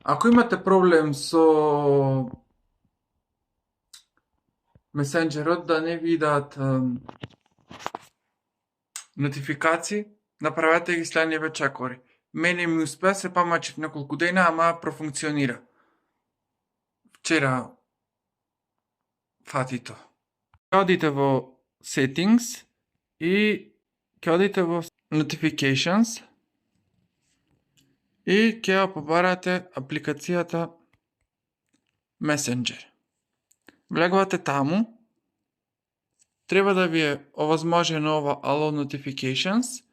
Ако имате проблем со месенџерот да не ви идат нотификации, направете ги следниве чекори. Мене ми успе, се помачив неколку дена, ама профункционира. Вчера фати то. Ќе одите во Settings и ќе одите во Notifications и ќе ја побарате апликацијата Messenger. Влегувате таму, треба да ви е овозможено ова Allow Notifications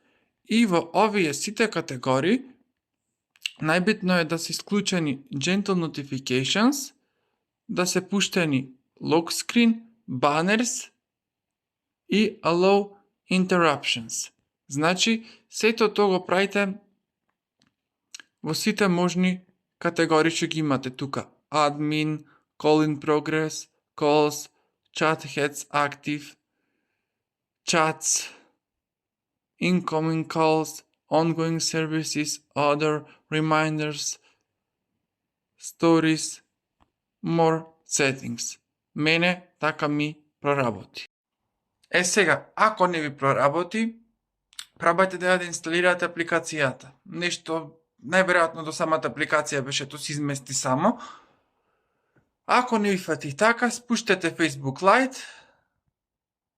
и во овие сите категории најбитно е да се исклучени Gentle Notifications, да се пуштени Lock Screen, Banners и Allow Interruptions. Значи, сето тоа го правите во сите можни категории што ги имате тука. Admin, Call in Progress, Calls, Chat Heads Active, Chats, Incoming Calls, Ongoing Services, Other, Reminders, Stories, More Settings. Мене така ми проработи. Сега, ако не ви проработи, пробајте да ја инсталирате апликацијата. Нешто, најверојатно до самата апликација беше то се измести само. Ако не ви фати така, спуштете Facebook Lite,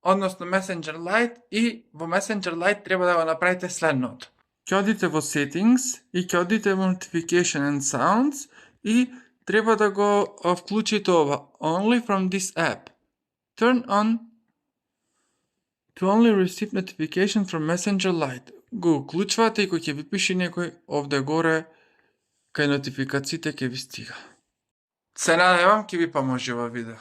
односно Messenger Lite и во Messenger Lite треба да го направите следното. Ќе одите во Settings и ќе одите во Notification and Sounds и треба да го вклучите ова Only from this app. Turn on to only receive notification from Messenger Lite. Го уклучвате и кој ќе ви пише некој овде горе кај нотификациите ќе ви стига. Се надевам ќе ви поможи ова видео.